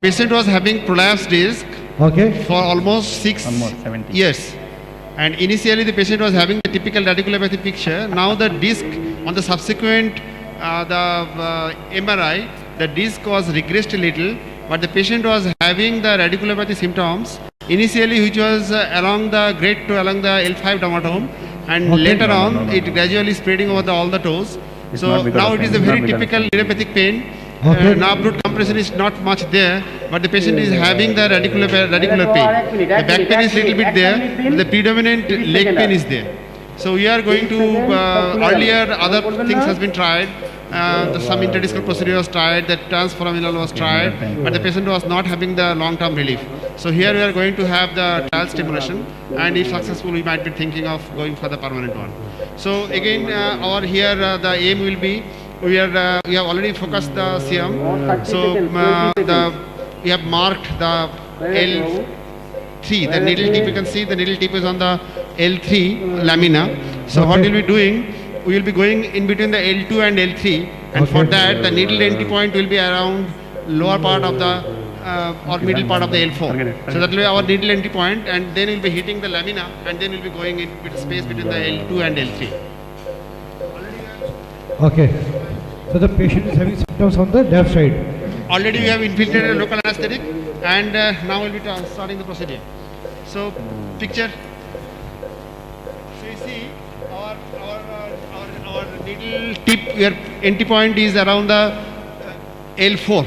Patient was having prolapsed disc for almost 6 years. And initially the patient was having the typical radiculopathy picture. Now the disc on the subsequent MRI, the disc was regressed a little, but the patient was having the radiculopathy symptoms initially, which was along the grade 2 along the L5 dermatome, and later on it gradually spreading over all the toes. So now it is a very typical neuropathic pain. Nerve root compression is not much there, but the patient is having the radicular pain. The back pain is little bit there, but the predominant leg pain is there. So we are going to, earlier other things has been tried, some interdiscal procedure was tried, the transforaminal was tried, but the patient was not having the long-term relief. So here we are going to have the trial stimulation, and if successful we might be thinking of going for the permanent one. So again, the aim will be, we have already focused the serum. So we have marked the L3, the needle tip. You can see the needle tip is on the L3 lamina. So what we'll be doing, we will be going in between the L2 and L3, and for that the needle entry point will be around lower part of the or middle part of the L4. So that will be our needle entry point, and then we'll be hitting the lamina, and then we'll be going in space between the L2 and L3. Okay. So the patient is having symptoms on the left side. Already we have infiltrated a local anesthetic, and now we'll be starting the procedure. So picture. So you see our needle tip, your entry point is around the L4,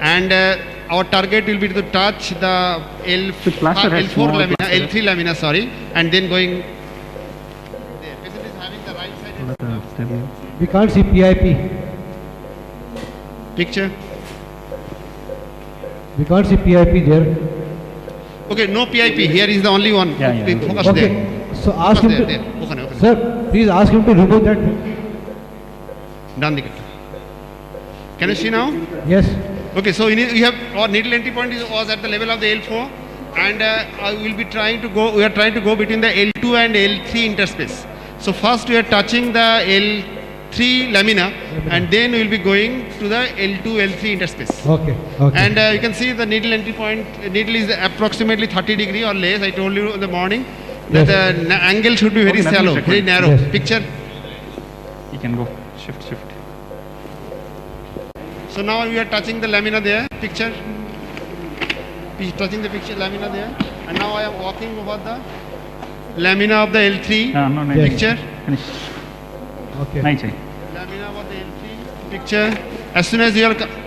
and our target will be to touch the L4 lamina, L3 lamina, sorry, and then going there. Patient is having the right side. We can't see PIP. Picture. We can't see PIP there. Okay, no PIP. Here is the only one. Focus okay. there. So ask him there. to, sir, please ask him to remove that. Done. Can you see now? Yes. Okay, so we have our needle entry point was at the level of the L4, and we are trying to go between the L2 and L3 interspace. So first we are touching the L3 lamina, and then we will be going to the L2, L3 interspace. Okay. And you can see the needle entry point, needle is approximately 30 degree or less. I told you in the morning that the angle should be very shallow, very narrow. Yes. Picture. You can go, shift. So now we are touching the lamina there, picture. Touching the lamina there, and now I am walking over the lamina of the L3 picture. Finish. Okay. Lamina of the L3 picture. As soon as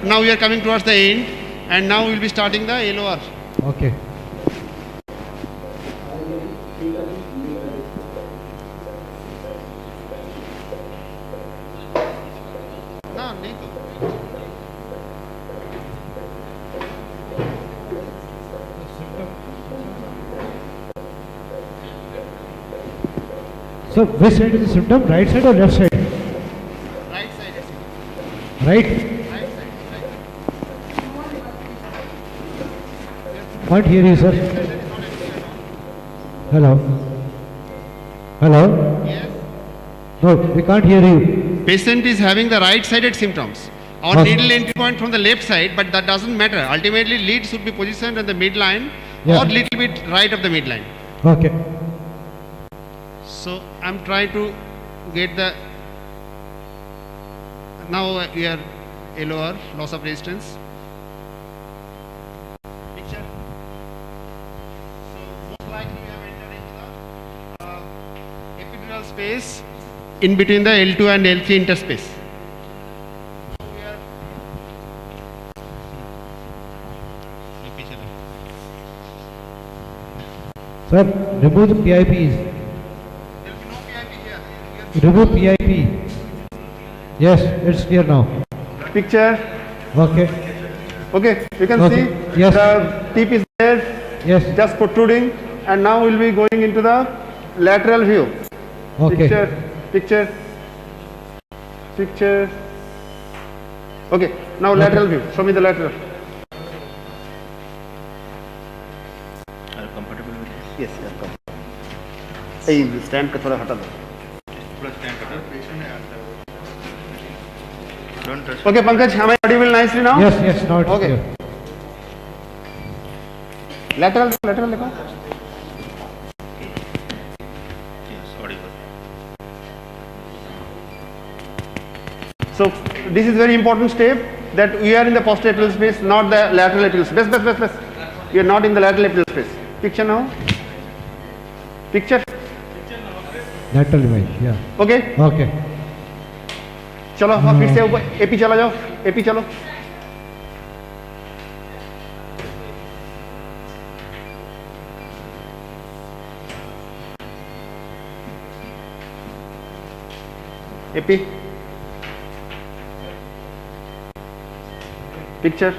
now we are coming towards the end, and now we will be starting the LOR. Okay. So which side is the symptom? Right side or left side? Right side. Right? Right side. Can't hear you, sir. Hello? Yes. No, we can't hear you. Patient is having the right-sided symptoms. Our needle entry point from the left side, but that doesn't matter. Ultimately, lead should be positioned on the midline or little bit right of the midline. Okay. So I'm trying to get the, now we are LOR, loss of resistance. Picture. So most likely we have entered into the epidural space in between the L2 and L3 interspace. So we are Sir, remove the PIPs. Remove PIP. Yes, it's clear now. picture. Okay. Okay, you can see yes. the tip is there, yes, just protruding, and now we'll be going into the lateral view. Okay. Picture. Okay, now lateral view. Show me the lateral. Are you comfortable with this? Yes, I am comfortable. Hey, stand का थोड़ा हटा दो. थोड़ा stand हटा. Don't touch. Okay, Pankaj, am I audible nicely now? Yes, now it's okay. clear. lateral देखो. So this is very important step, that we are in the posterior apical space, not the lateral apical space. Best. We are not in the lateral apical space. Picture now. Picture. Lateral image, yeah. Okay. Okay. चलो हाँ फिर से ऊपर AP चला जाओ. AP चलो. AP. Picture.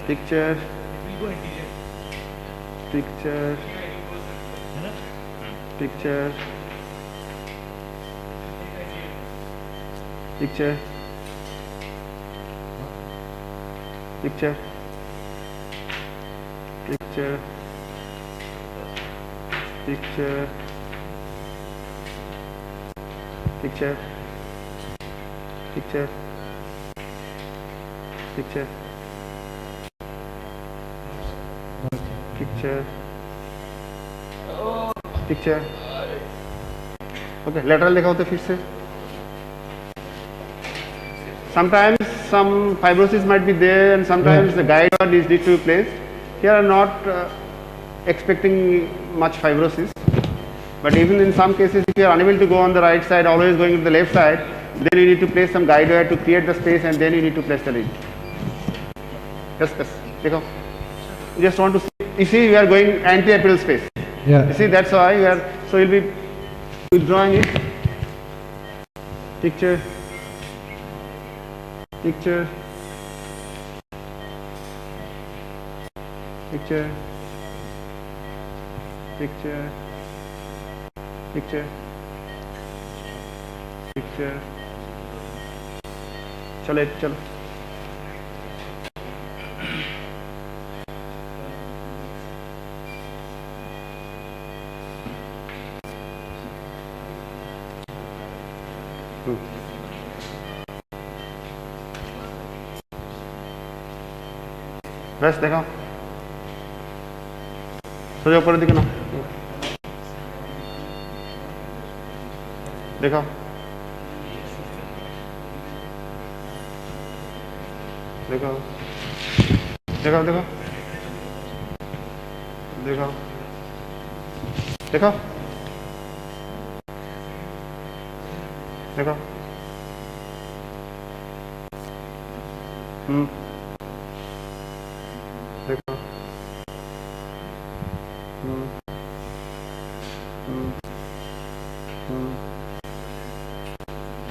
Picture. Picture. Picture. Picture. Picture. Picture. Picture. Picture. Picture. Picture. Picture. Picture. Okay, lateral दिखाओ तो फिर से. Sometimes some fibrosis might be there, and sometimes the guide rod is need to be placed. Here are not expecting much fibrosis, but even in some cases, if you are unable to go on the right side, always going to the left side, then you need to place some guide wire to create the space, and then you need to place the lead. Yes. देखो. Just want to see. You see, we are going anti-apical space. Yeah. You see, that's why we are. So you'll be withdrawing it. Picture. Picture. Picture. Picture. Picture. Picture. चलो. बस देखो. सोजा ऊपर दिखना. देखो. देखो. देखो. देखो. देखो. देखो. देखो. देखो.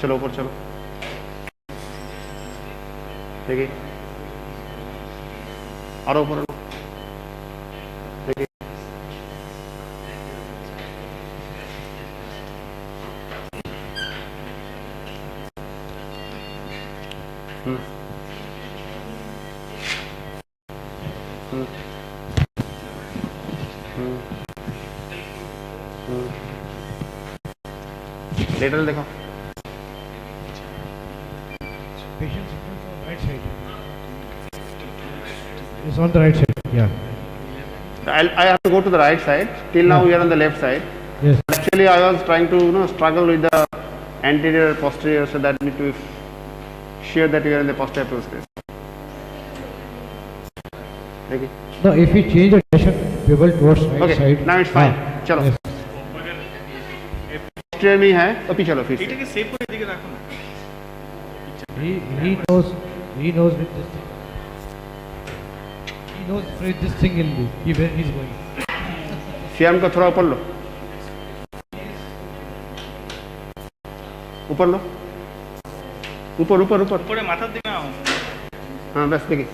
चलो ऊपर चलो. देखिए. और ऊपर. देखिए. लेटरल देखो. Patient symptoms on right side. It's on the right side. Yeah. I have to go to the right side. Till now we are on the left side. Yes. Actually, I was trying to struggle with the anterior posterior, so that need to sure that we are in the posterior apical space. Okay. No, if we change the direction, we will towards right Okay. side. Now it's fine. चलो. Yes. Posterior में है तो पीछे चलो फिर से. এটাকে save করে দিকে রাখো না. He knows with this thing. He knows with this thing in where he's going. CM को थोड़ा ऊपर लो. ऊपर लो. ऊपर. উপরে মাথার দিকে নাও. हाँ बस देखिए.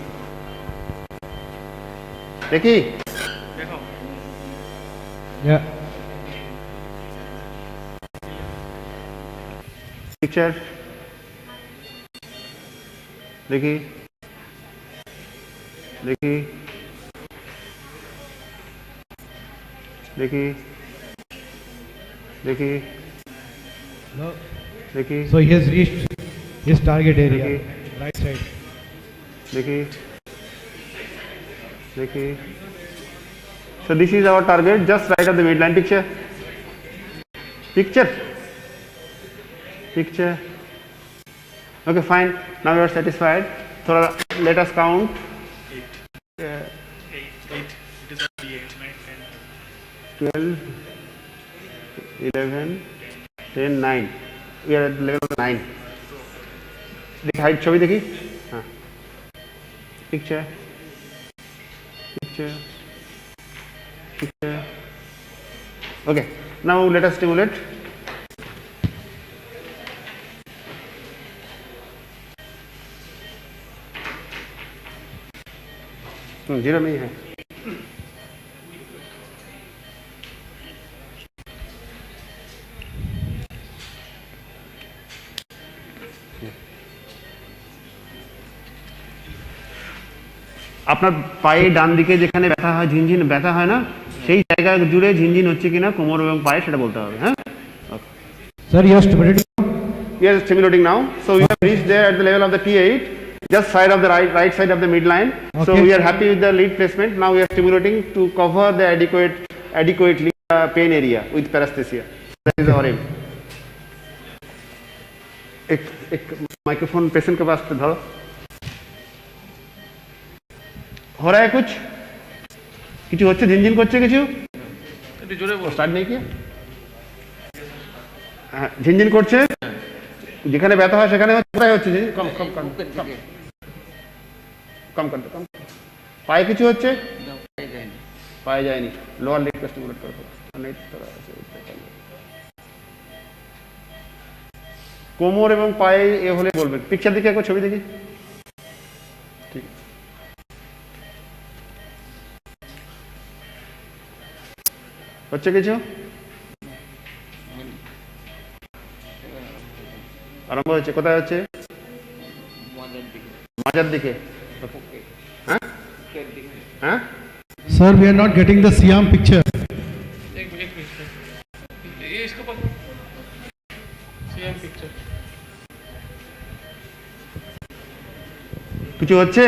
देखिए. দেখো. Yeah. Picture. देखिए. देखिए. देखिए. देखिए. No. देखिए. So he has reached his target area. देखिए. देखिए देखिए, so this is our target, just right of the midline. Picture. Okay, fine. Now you are satisfied. So let us count. 8. It is already 8. 12, 11, 10, 9. We are at the level of 9. देखिए height छवि देखी, हाँ, picture. Okay, now let us stimulate. Zero नहीं है. আপনার পায়ে ডান দিকে যেখানে ব্যথা হয়, ঝিনঝিন ব্যথা হয় না, সেই জায়গা জুড়ে ঝিনঝিন হচ্ছে কিনা কোমর এবং পায়ে সেটা বলতে হবে. হ্যাঁ, Sir, you are stimulating. we are stimulating now. So we have reached there at the level of the T8, just side of the right side of the midline. So Okay. we are happy with the lead placement. Now we are stimulating to cover the adequately pain area with paresthesia. That is our aim. एक microphone patient के पास धरो. हो रहा है कुछ হচ্ছে, ঝিনঝিন করছে কিছু, একটু জোরে বল। স্টার্ট নেই কি, হ্যাঁ ঝিনঝিন করছে, যেখানে ব্যথা হয় সেখানে কোথায় হচ্ছে, কম করতে কম, পায়ে কিছু হচ্ছে, পায়ে যায়নি, লোয়ার লেগ স্টিমুলেট করো, কোমর এবং পায়ে এ হলে বলবেন. পিকচার দেখি একবার, ছবি দেখি. ঠিক হচ্ছে কিছু, আরম্ভ হচ্ছে, কোথায় হচ্ছে, মাজার দিকে. হ্যাঁ হ্যাঁ, Sir, we are not getting the Siam picture. কিছু হচ্ছে,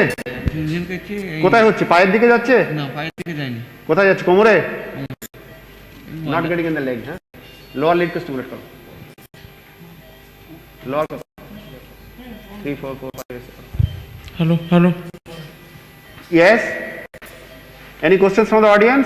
কোথায় হচ্ছে, পায়ের দিকে যাচ্ছে না, পায়ের দিকে যায়নি। কোথায় যাচ্ছে, কোমরে, not getting in the leg. হ্যাঁ, লোয়ার লেগ কে স্টিমুলেট করো, lower 3 4 4 5 6. Hello. Yes, any questions from the audience?